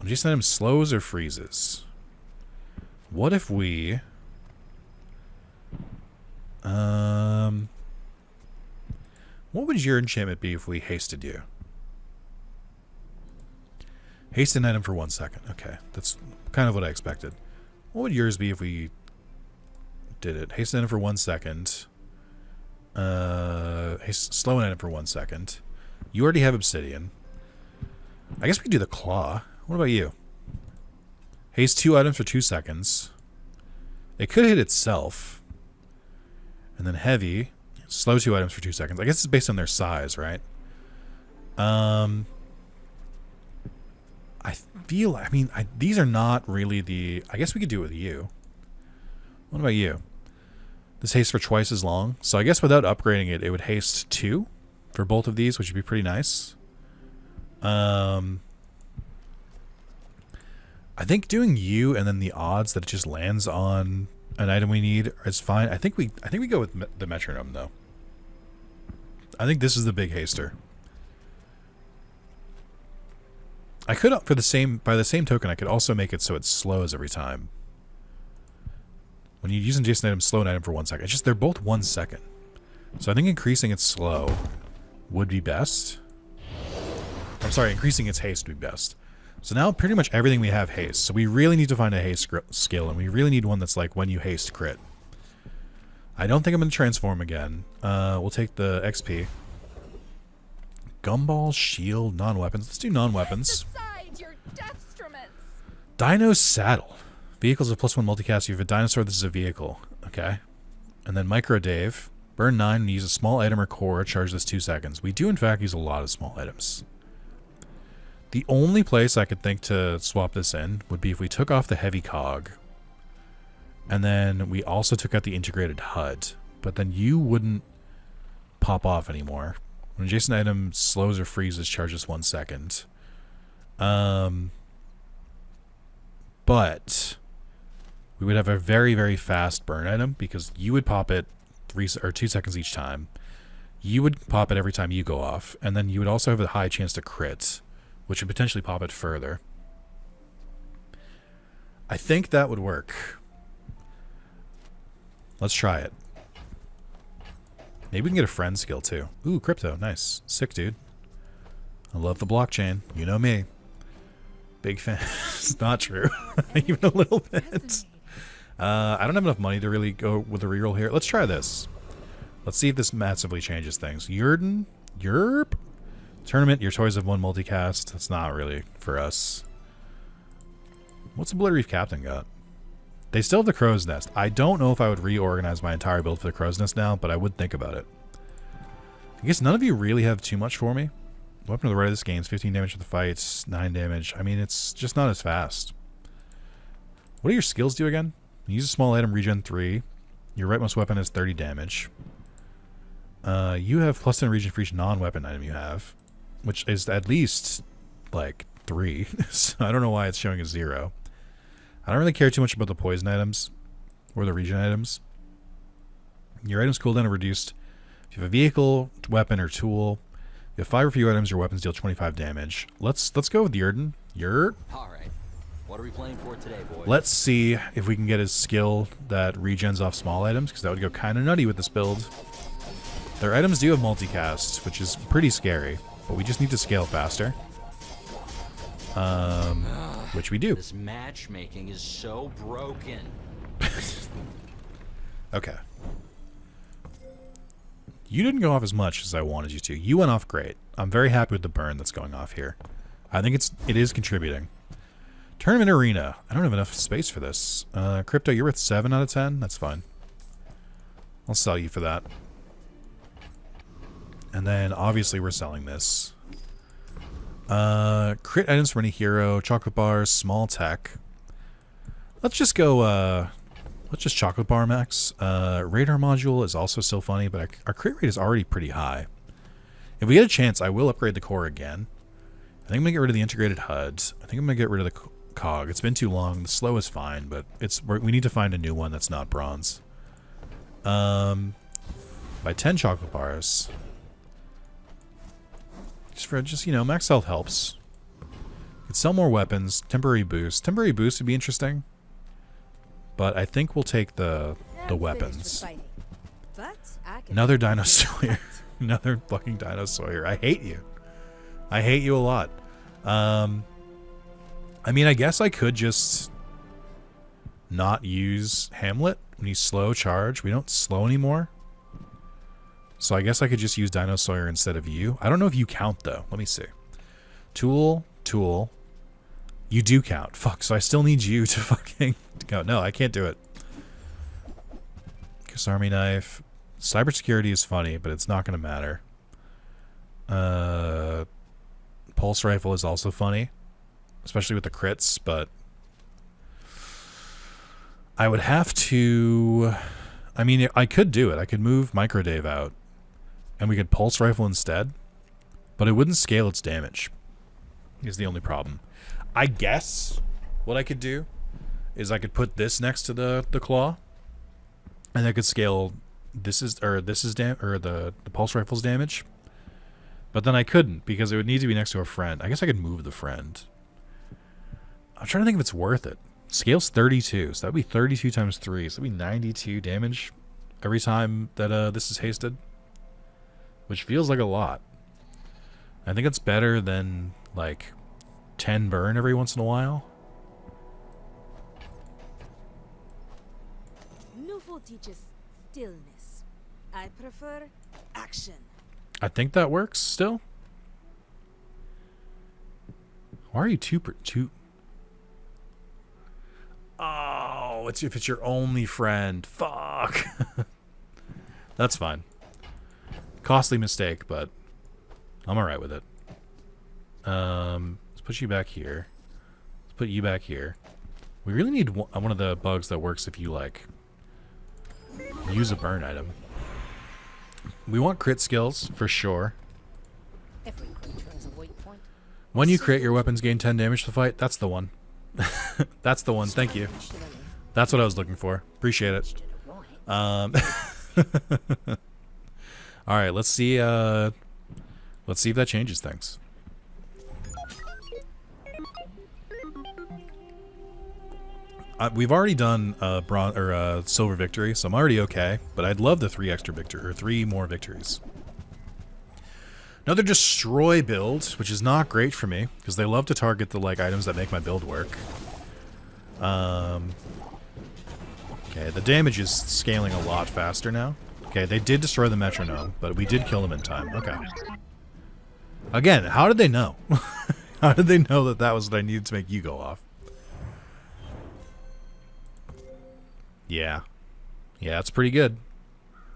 Haste item slows or freezes. What if we... What would your enchantment be if we hasted you? Haste an item for 1 second. Okay, that's kind of what I expected. What would yours be if we did it? Haste an item for 1 second. Slow an item for 1 second. You already have Obsidian. I guess we could do the Claw. What about you? Haste 2 items for 2 seconds. It could hit itself. And then Heavy. Slow 2 items for 2 seconds. I guess it's based on their size, right? I feel... I mean, these are not really the... I guess we could do it with you. What about you? This haste for twice as long. So I guess without upgrading it, it would haste 2 for both of these, which would be pretty nice. I think doing you and then the odds that it just lands on an item we need is fine. I think we go with the metronome though. I think this is the big haster. I could by the same token I could also make it so it slows every time. When you use an adjacent item, slow an item for 1 second. It's just they're both 1 second. So I think increasing its slow would be best. I'm sorry, increasing its haste would be best. So now pretty much everything we have haste. So we really need to find a haste skill, and we really need one that's like when you haste crit. I don't think I'm going to transform again. We'll take the XP. Gumball, shield, non-weapons. Let's do non-weapons. Dino's Saddle. Vehicles of +1 multicast. You have a dinosaur, this is a vehicle. Okay. And then Micro Dave. Burn 9 and use a small item or core. Charge this 2 seconds. We do in fact use a lot of small items. The only place I could think to swap this in would be if we took off the heavy cog. And then we also took out the integrated HUD. But then you wouldn't pop off anymore. When adjacent item slows or freezes, charges 1 second. But we would have a very, very fast burn item because you would pop it 2 seconds each time. You would pop it every time you go off. And then you would also have a high chance to crit, which would potentially pop it further. I think that would work. Let's try it. Maybe we can get a friend skill too. Ooh, crypto. Nice. Sick, dude. I love the blockchain. You know me. Big fan. It's not true. Even a little bit. I don't have enough money to really go with a reroll here. Let's try this. Let's see if this massively changes things. Yerden? Yerp? Tournament, your choice of 1 multicast. That's not really for us. What's the Blood Reef Captain got? They still have the Crow's Nest. I don't know if I would reorganize my entire build for the Crow's Nest now, but I would think about it. I guess none of you really have too much for me. Weapon to the right of this gains 15 damage for the fights, 9 damage. I mean, it's just not as fast. What do your skills do again? Use a small item, regen 3. Your rightmost weapon has 30 damage. You have +10 regen for each non-weapon item you have, which is at least, like, 3. So I don't know why it's showing a 0. I don't really care too much about the poison items or the regen items. Your items cooldown are reduced if you have a vehicle, weapon, or tool. If 5 or few items, your weapons deal 25 damage. Let's go with Yurden. Yurt. All right. What are we playing for today, boys? Let's see if we can get his skill that regens off small items, because that would go kind of nutty with this build. Their items do have multicast, which is pretty scary, but we just need to scale faster. Which we do. This matchmaking is so broken. Okay. You didn't go off as much as I wanted you to. You went off great. I'm very happy with the burn that's going off here. I think it is contributing. Tournament Arena. I don't have enough space for this. Crypto, you're at 7 out of 10? That's fine. I'll sell you for that. And then, obviously, we're selling this. Crit items for any hero. Chocolate bars. Small tech. Let's just go, let's just chocolate bar max. Radar module is also still funny, but our crit rate is already pretty high. If we get a chance, I will upgrade the core again. I think I'm going to get rid of the integrated HUD. I think I'm going to get rid of the cog. It's been too long. The slow is fine, but we need to find a new one that's not bronze. By 10 chocolate bars. Just you know, max health helps. Could sell more weapons. Temporary boost. Temporary boost would be interesting. But I think we'll take the weapons. Another Dino Sawyer. Another fucking Dino Sawyer. I hate you. I hate you a lot. I mean, I guess I could just not use Hamlet when you slow charge. We don't slow anymore. So I guess I could just use Dino Sawyer instead of you. I don't know if you count, though. Let me see. Tool. You do count. Fuck, so I still need you to fucking go. No, I can't do it. Kiss Army Knife. Cybersecurity is funny, but it's not going to matter. Pulse Rifle is also funny. Especially with the crits, but I would have to... I mean, I could do it. I could move Microdave out, and we could Pulse Rifle instead, but it wouldn't scale its damage, is the only problem. I guess what I could do is I could put this next to the claw, and I could scale the Pulse Rifle's damage, but then I couldn't because it would need to be next to a friend. I guess I could move the friend. I'm trying to think if it's worth it. Scale's 32, so that would be 32 times 3, so that would be 92 damage every time that this is hasted, which feels like a lot. I think it's better than like 10 burn every once in a while. Nufo teaches stillness. I prefer action. I think that works still. Why are you two? Oh, it's if it's your only friend. Fuck. That's fine. Costly mistake, but I'm alright with it. Let's put you back here. Let's put you back here. We really need one of the bugs that works if you, like, use a burn item. We want crit skills, for sure. Every creature has a weak point. When you crit, your weapons gain 10 damage to the fight. That's the one. That's the one. Thank you. That's what I was looking for. Appreciate it. All right, let's see if that changes things. We've already done bronze or silver victory, so I'm already okay. But I'd love the 3 more victories. Another destroy build, which is not great for me because they love to target the items that make my build work. Okay, the damage is scaling a lot faster now. Okay, they did destroy the metronome, but we did kill them in time. Okay. Again, how did they know? How did they know that that was what I needed to make you go off? Yeah. Yeah, it's pretty good.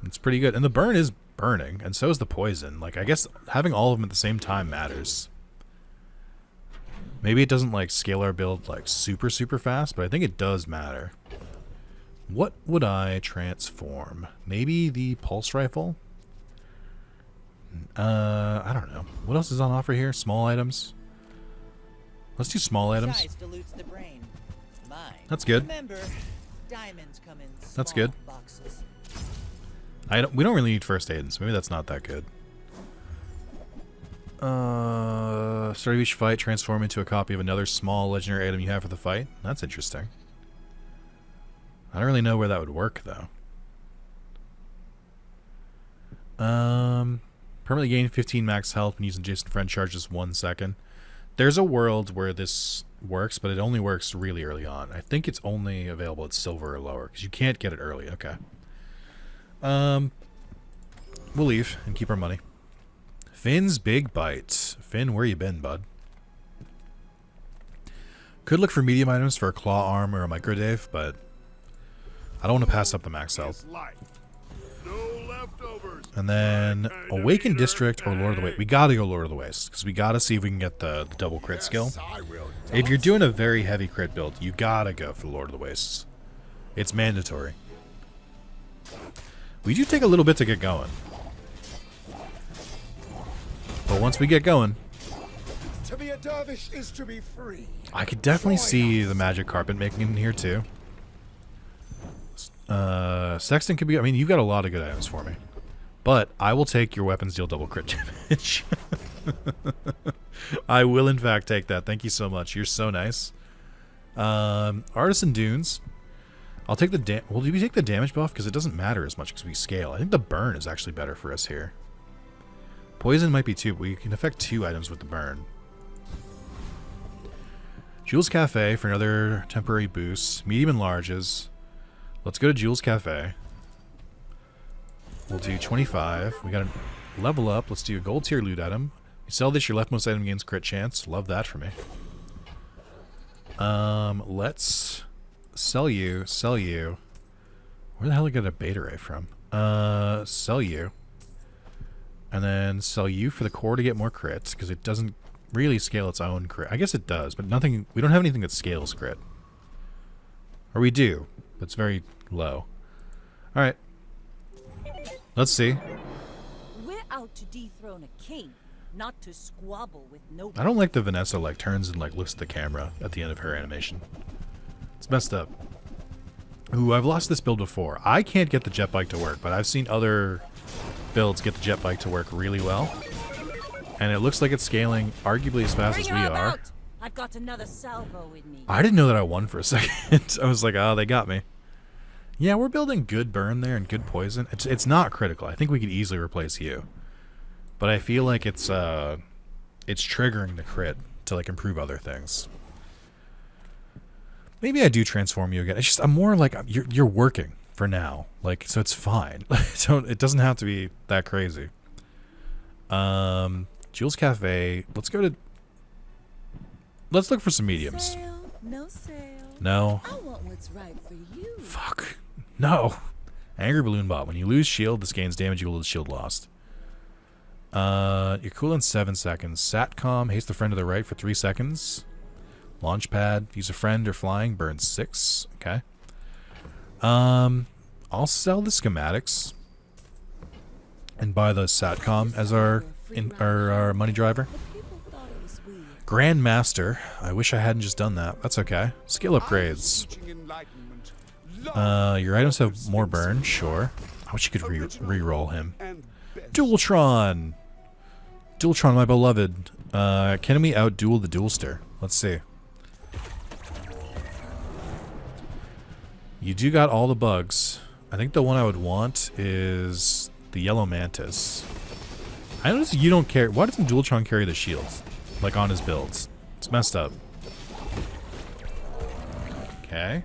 It's pretty good. And the burn is burning, and so is the poison. Like, I guess having all of them at the same time matters. Maybe it doesn't, like, scale our build, like, super fast, but I think it does matter. What would I transform? Maybe the pulse rifle? I don't know. What else is on offer here? Small items? Let's do small items. Size dilutes the brain. Mine. That's good. Remember, diamonds come in That's small good. boxes. We don't really need first aid, so maybe that's not that good. Start of each fight, transform into a copy of another small legendary item you have for the fight. That's interesting. I don't really know where that would work, though. Permanently gain 15 max health when using adjacent friend charges 1 second. There's a world where this works, but it only works really early on. I think it's only available at silver or lower, because you can't get it early. Okay. We'll leave and keep our money. Finn's Big Bite. Finn, where you been, bud? Could look for medium items for a claw arm or a microdave, but I don't want to pass up the max health. And then Awakened District or Lord of the Waste. We gotta go Lord of the Waste, because we gotta see if we can get the double crit skill. If you're doing a very heavy crit build, you gotta go for the Lord of the Wastes. It's mandatory. We do take a little bit to get going. But once we get going, To be a dervish is to be free. I could definitely see the magic carpet making it in here too. Sexton could be, I mean, you've got a lot of good items for me. But I will take your weapons deal double crit damage. I will in fact take that. Thank you so much. You're so nice. Artisan Dunes. I'll take the well, do we take the damage buff? Because it doesn't matter as much because we scale. I think the burn is actually better for us here. Poison might be too. We can affect 2 items with the burn. Jules Cafe for another temporary boost. Medium and larges. Let's go to Jules Cafe. We'll do 25. We got to level up. Let's do a gold tier loot item. You sell this, your leftmost item gains crit chance. Love that for me. Let's sell you. Sell you. Where the hell did I get a beta ray from? Sell you. And then sell you for the core to get more crits, because it doesn't really scale its own crit. I guess it does, but nothing. We don't have anything that scales crit. Or we do, but it's very low. Alright. Let's see. We're out to dethrone a king, not to squabble with nobody. I don't like the Vanessa like turns and like looks at the camera at the end of her animation. It's messed up. Ooh, I've lost this build before. I can't get the jet bike to work, but I've seen other builds get the jet bike to work really well. And it looks like it's scaling arguably as fast as we are. I've got another salvo with me. I didn't know that I won for a second. I was like, oh, they got me. Yeah, we're building good burn there and good poison. It's not critical. I think we could easily replace you. But I feel like it's triggering the crit to like improve other things. Maybe I do transform you again. It's just I'm more like you're working for now. Like, so it's fine. It doesn't have to be that crazy. Jules Cafe. Let's look for some mediums. Sale, no sale. No. I want what's right for you. Fuck. No. Angry Balloon Bot. When you lose shield, this gains damage equal to the shield lost. You're cool in 7 seconds. Satcom, haste the friend to the right for 3 seconds. Launchpad, use a friend or flying, burns 6. Okay. I'll sell the schematics and buy the Satcom as our money driver. People thought it was weird. Grandmaster. I wish I hadn't just done that. That's okay. Skill upgrades. Your items have more burn, sure. I wish you could re-roll him. Dualtron! Dualtron, my beloved. Can we out-duel the Duelster? Let's see. You do got all the bugs. I think the one I would want is the Yellow Mantis. I notice you don't carry... Why doesn't Dualtron carry the shields? Like on his builds. It's messed up. Okay.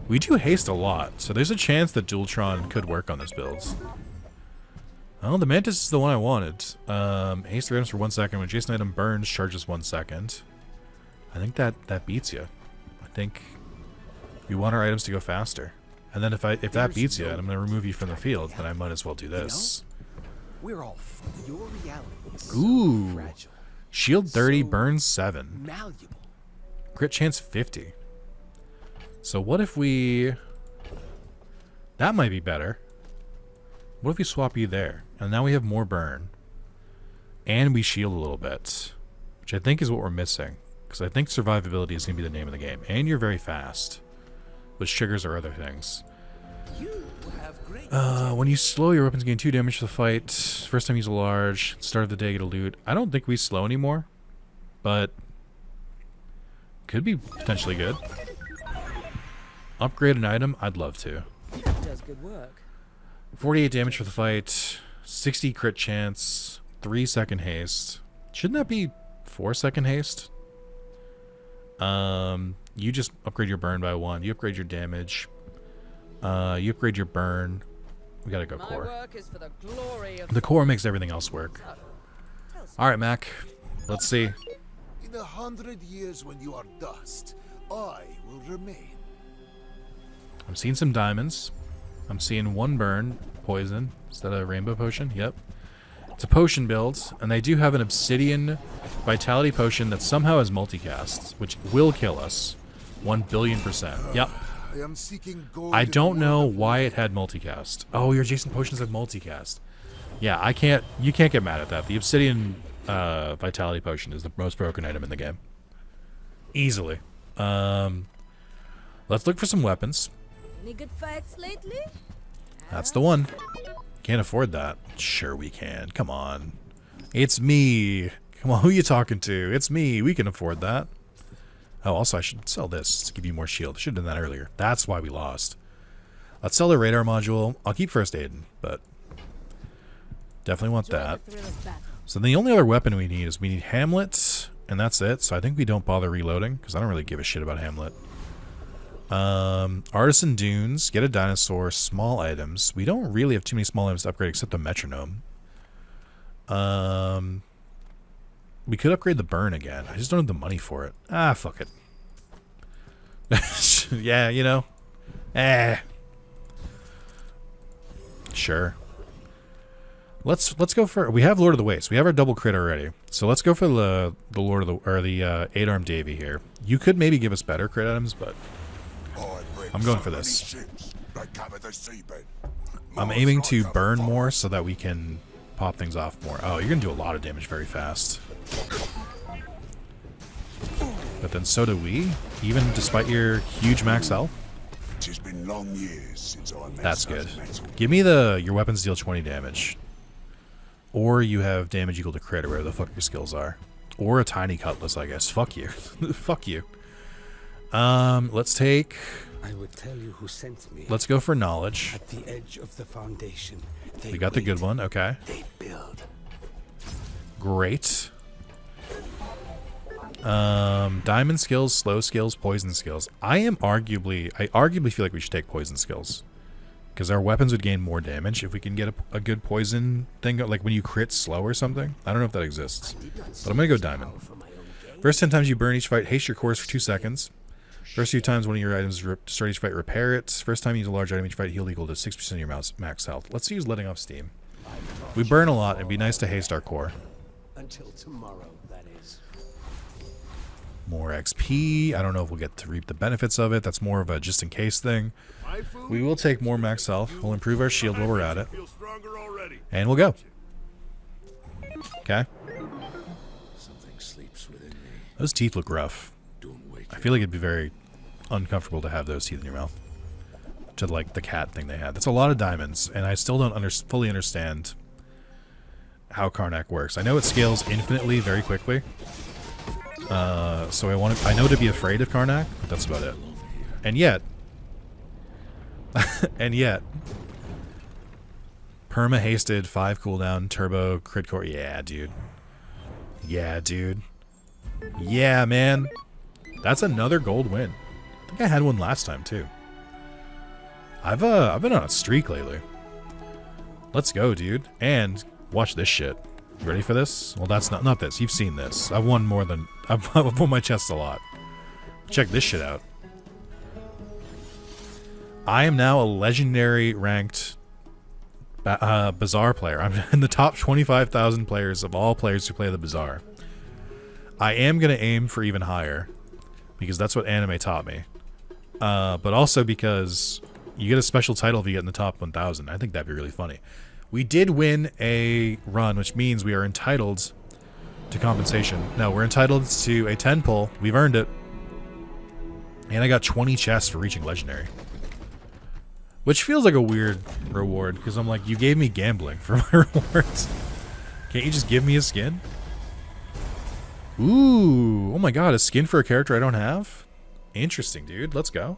We do haste a lot, so there's a chance that Dualtron could work on those builds. Oh, the Mantis is the one I wanted. Haste 3 items for 1 second. When adjacent item burns, charges 1 second. I think that beats you. I think we want our items to go faster. And then if that beats you and I'm going to remove you from the field, then I might as well do this. We're all your reality is so Ooh. fragile. Shield 30, So burns 7. malleable. Crit chance 50. So what if we... That might be better. What if we swap you there? And now we have more burn. And we shield a little bit. Which I think is what we're missing. Because I think survivability is going to be the name of the game. And you're very fast. Which triggers our other things. have great When you slow, your weapons gain 2 damage to the fight. First time you use a large. Start of the day, get a loot. I don't think we slow anymore, but could be potentially good. Upgrade an item? I'd love to. Does good work. 48 damage for the fight. 60 crit chance. 3-second haste. Shouldn't that be 4-second haste? You just upgrade your burn by 1. You upgrade your damage. You upgrade your burn. We gotta go core. work is for the glory of The core makes everything else work. Alright, Mac. Let's see. In 100 years when you are dust, I will remain. I'm seeing some diamonds. I'm seeing 1 burn. Poison. Is that a rainbow potion? Yep. It's a potion build, and they do have an obsidian vitality potion that somehow has multicasts, which will kill us. 1,000,000,000%. Yep. I am seeking gold. I in the don't know world of why it had multicast. Oh, your adjacent potions have multicast. Yeah, I can't. You can't get mad at that. The obsidian vitality potion is the most broken item in the game. Easily. Let's look for some weapons. Any good fights lately? That's the one. Can't afford that. Sure we can. Come on. It's me. Come on, who you talking to? It's me. We can afford that. Oh, also I should sell this to give you more shield. I should have done that earlier. That's why we lost. Let's sell the radar module. I'll keep first aid, but definitely want that. So the only other weapon we need is we need Hamlet, and that's it. So I think we don't bother reloading because I don't really give a shit about Hamlet. Artisan Dunes, get a dinosaur, small items. We don't really have too many small items to upgrade except the metronome. We could upgrade the burn again. I just don't have the money for it. Ah, fuck it. Yeah, you know. Sure. Let's go for. We have Lord of the Waste. We have our double crit already. So let's go for the Lord of the 8-armed Davy here. You could maybe give us better crit items, but I'm going for this. I'm aiming to burn more so that we can pop things off more. Oh, you're gonna do a lot of damage very fast. But then so do we, even despite your huge max health. It's been long years since I met That's such good. metal. Give me your weapons deal 20 damage. Or you have damage equal to crit or whatever the fuck your skills are. Or a tiny cutlass, I guess. Fuck you. Fuck you. Let's take... I would tell you who sent me. Let's go for knowledge. At the edge of the foundation. We got the good one, okay. They build. Great. Diamond skills, slow skills, poison skills. I arguably feel like we should take poison skills. Because our weapons would gain more damage if we can get a good poison thing, like when you crit slow or something. I don't know if that exists. But I'm going to go diamond. First 10 times you burn each fight, haste your cores for 2 seconds. First few times one of your items to start each fight, repair it. First time you use a large item each fight, heal equal to 6% of your max health. Let's use letting off steam. We burn a lot. It'd be nice to haste our core. Until tomorrow, that is. More XP. I don't know if we'll get to reap the benefits of it. That's more of a just in case thing. We will take more max health. We'll improve our shield while we're at it. And we'll go. Okay. Something sleeps within me. Those teeth look rough. Don't wake I feel like it'd be very uncomfortable to have those teeth in your mouth. To like the cat thing they had. That's a lot of diamonds, and I still don't fully understand how Karnak works. I know it scales infinitely very quickly. So I know to be afraid of Karnak, but that's about it. And yet perma hasted, 5 cooldown, turbo, crit core. Yeah, dude. Yeah, dude. Yeah, man. That's another gold win. I think I had one last time too. I've been on a streak lately. Let's go, dude. And watch this shit. You ready for this? Well, that's not this. You've seen this. I've won more than I've won my chest a lot. Check this shit out. I am now a legendary ranked Bazaar player. I'm in the top 25,000 players of all players who play the Bazaar. I am going to aim for even higher because that's what anime taught me. But also because you get a special title if you get in the top 1,000. I think that'd be really funny. We did win a run, which means we are entitled to compensation. No, we're entitled to a 10 pull. We've earned it. And I got 20 chests for reaching legendary. Which feels like a weird reward, because I'm like, you gave me gambling for my rewards. Can't you just give me a skin? Ooh, oh my god, a skin for a character I don't have? Interesting, dude. Let's go.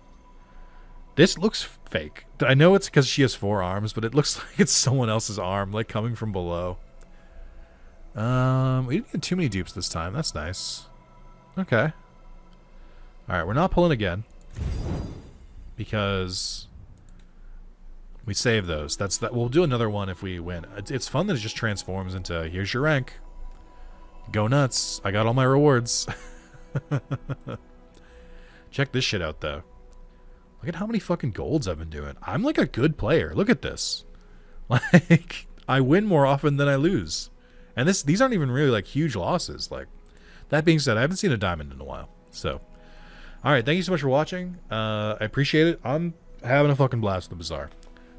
This looks fake. I know it's because she has 4 arms, but it looks like it's someone else's arm, like coming from below. We didn't get too many dupes this time. That's nice. Okay. Alright, we're not pulling again. Because we save those. We'll do another one if we win. It's fun that it just transforms into, here's your rank. Go nuts. I got all my rewards. Check this shit out, though. Look at how many fucking golds I've been doing. I'm like a good player. Look at this. Like, I win more often than I lose. And these aren't even really like huge losses. Like, that being said, I haven't seen a diamond in a while. So, alright, thank you so much for watching. I appreciate it. I'm having a fucking blast with the Bazaar.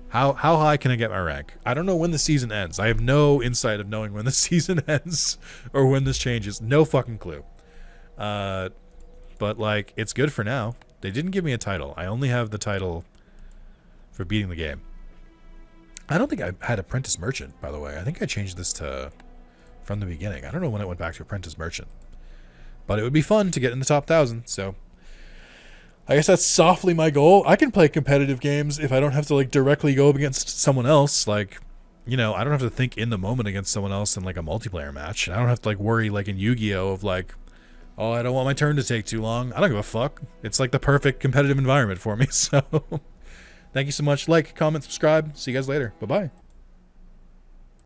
How high can I get my rank? I don't know when the season ends. I have no insight of knowing when the season ends or when this changes. No fucking clue. But like, it's good for now. They didn't give me a title. I only have the title for beating the game. I don't think I had Apprentice Merchant, by the way. I think I changed this to from the beginning. I don't know when it went back to Apprentice Merchant. But it would be fun to get in the top 1,000, so I guess that's softly my goal. I can play competitive games if I don't have to like directly go up against someone else. Like, you know, I don't have to think in the moment against someone else in like a multiplayer match. I don't have to like worry like in Yu-Gi-Oh! Of like, oh, I don't want my turn to take too long. I don't give a fuck. It's like the perfect competitive environment for me. So thank you so much. Like, comment, subscribe. See you guys later. Bye-bye.